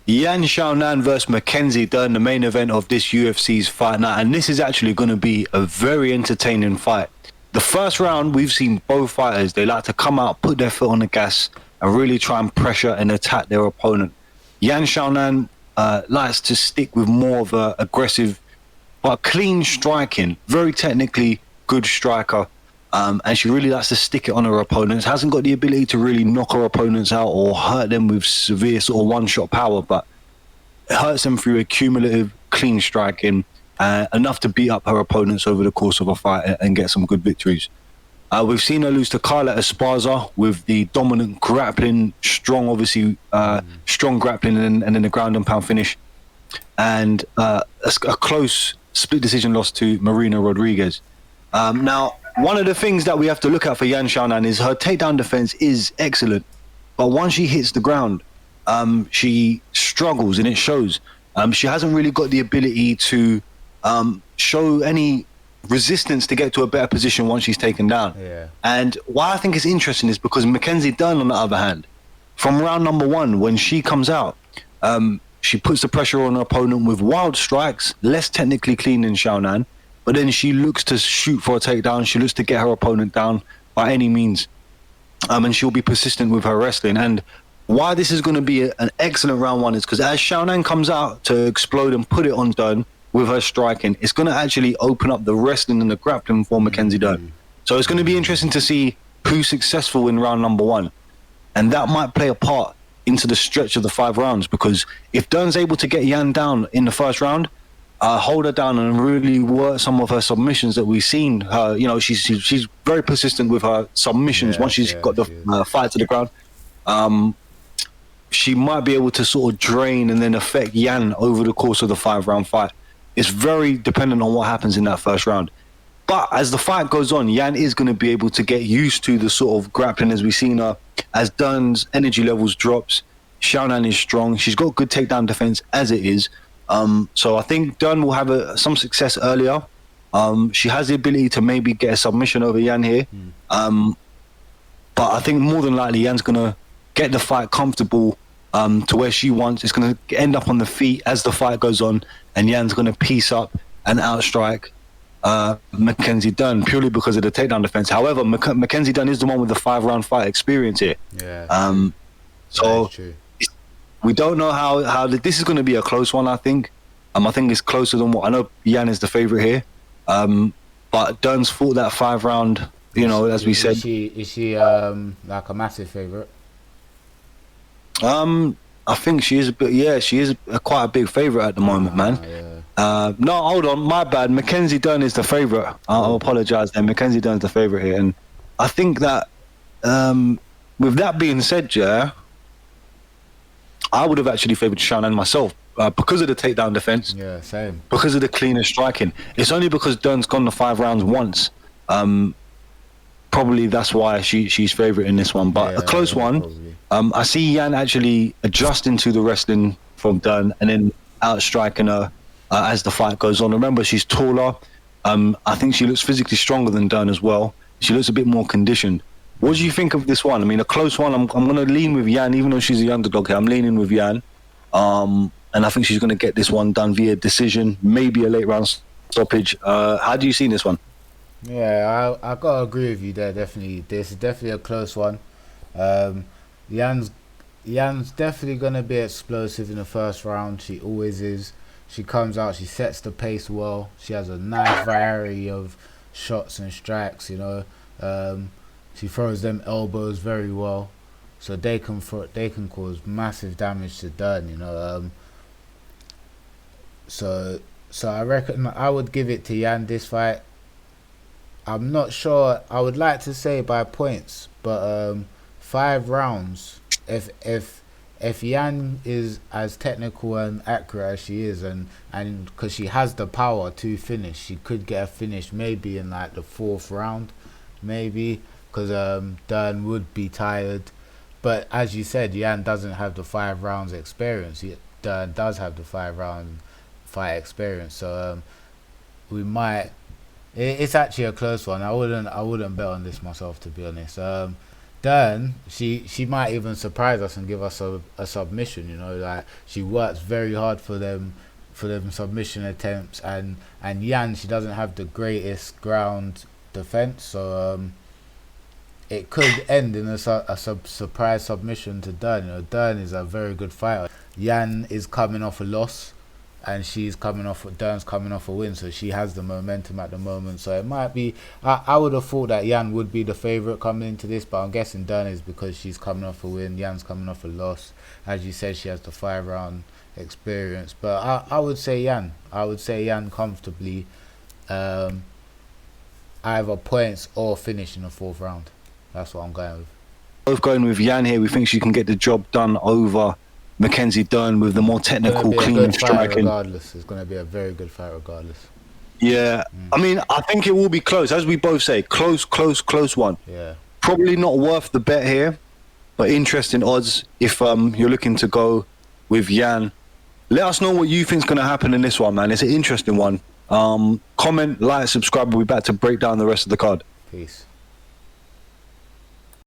Yan Xiaonan versus Mackenzie Dern, the main event of this UFC's fight night, and this is actually going to be a very entertaining fight. The first round, we've seen both fighters, they like to come out, put their foot on the gas, and really try and pressure and attack their opponent. Yan Xiaonan likes to stick with more of a aggressive but clean striking, very technically good striker. And she really likes to stick it on her opponents. Hasn't got the ability to really knock her opponents out or hurt them with severe sort of one-shot power, but it hurts them through accumulative, clean striking, enough to beat up her opponents over the course of a fight and get some good victories. We've seen her lose to Carla Esparza with the dominant grappling, strong, obviously, strong grappling and then the ground and pound finish. And a close split decision loss to Marina Rodriguez. Now, one of the things that we have to look at for Yan Xiaonan is her takedown defense is excellent, but once she hits the ground, she struggles and it shows. She hasn't really got the ability to show any resistance to get to a better position once she's taken down. Yeah. And why I think it's interesting is because Mackenzie Dern, on the other hand, from round number 1, when she comes out, she puts the pressure on her opponent with wild strikes, less technically clean than Xiaonan, but then she looks to shoot for a takedown. She looks to get her opponent down by any means. And she'll be persistent with her wrestling. And why this is going to be an excellent round 1 is because as Xiaonan comes out to explode and put it on Dern with her striking, it's going to actually open up the wrestling and the grappling for Mackenzie Dern. So it's going to be interesting to see who's successful in round number 1. And that might play a part into the stretch of the 5 rounds, because if Dern's able to get Yan down in the first round, hold her down and really work some of her submissions that we've seen her, she's very persistent with her submissions. Once she's got the fight to the ground, she might be able to sort of drain and then affect Yan over the course of the 5-round fight. It's very dependent on what happens in that first round. But as the fight goes on, Yan is going to be able to get used to the sort of grappling as we've seen her. As Dern's energy levels drops, Xiaonan is strong. She's got good takedown defense as it is. So I think Dern will have some success earlier. She has the ability to maybe get a submission over Yan here. But I think more than likely Yan's going to get the fight comfortable to where she wants. It's going to end up on the feet as the fight goes on, and Yan's going to piece up and outstrike Mackenzie Dern purely because of the takedown defense. However, Mackenzie Dern is the one with the 5-round fight experience here. Yeah. So we don't know how this is going to be a close one. I think it's closer than what I know. Yan is the favorite here, but Dern's fought that 5-round. As we said, is she like a massive favorite? I think she is a bit. Yeah, she is quite a big favorite at the moment, man. Yeah. No, hold on, my bad. Mackenzie Dern is the favorite. I'll apologize. Then Mackenzie Dern's the favorite here, and I think that with that being said, I would have actually favored Xiaonan myself because of the takedown defense. Yeah, same. Because of the cleaner striking. It's only because Dern's gone the 5 rounds once. Probably that's why she's favourite in this one. But a close one. I see Yan actually adjusting to the wrestling from Dern and then outstriking her as the fight goes on. Remember, she's taller. I think she looks physically stronger than Dern as well. She looks a bit more conditioned. What do you think of this one? I mean, a close one. I'm going to lean with Yan, even though she's the underdog here. I'm leaning with Yan. And I think she's going to get this one done via decision, maybe a late round stoppage. How do you see this one? Yeah, I got to agree with you there, definitely. This is definitely a close one. Yan's definitely going to be explosive in the first round. She always is. She comes out, she sets the pace well. She has a nice variety of shots and strikes, She throws them elbows very well, so they can cause massive damage to Dern. So I reckon I would give it to Yan this fight. I'm not sure. I would like to say by points, but 5 rounds. If Yan is as technical and accurate as she is, and because she has the power to finish, she could get a finish maybe in like the 4th round, maybe. Because Dern would be tired, but as you said, Yan doesn't have the 5 rounds experience. Dern does have the 5-round fight experience, so we might. It's actually a close one. I wouldn't bet on this myself, to be honest. Dern, she might even surprise us and give us a submission. You know, like she works very hard for them submission attempts, and Yan, she doesn't have the greatest ground defense, so it could end in a surprise submission to Dern. You know, Dern is a very good fighter. Yan is coming off a loss, and Dern's coming off a win, so she has the momentum at the moment. So it might be. I would have thought that Yan would be the favourite coming into this, but I'm guessing Dern is because she's coming off a win. Yan's coming off a loss. As you said, she has the 5-round experience, but I would say Yan. I would say Yan comfortably, either points or finish in the 4th round. That's what I'm going with. Both going with Yan here. We think she can get the job done over Mackenzie Dern with the more technical, cleaner striking. Regardless, it's going to be a very good fight regardless. Yeah, I mean, I think it will be close, as we both say, close one. Yeah. Probably not worth the bet here, but interesting odds if you're looking to go with Yan. Let us know what you think's going to happen in this one, man. It's an interesting one. Comment, like, subscribe. We'll be back to break down the rest of the card. Peace.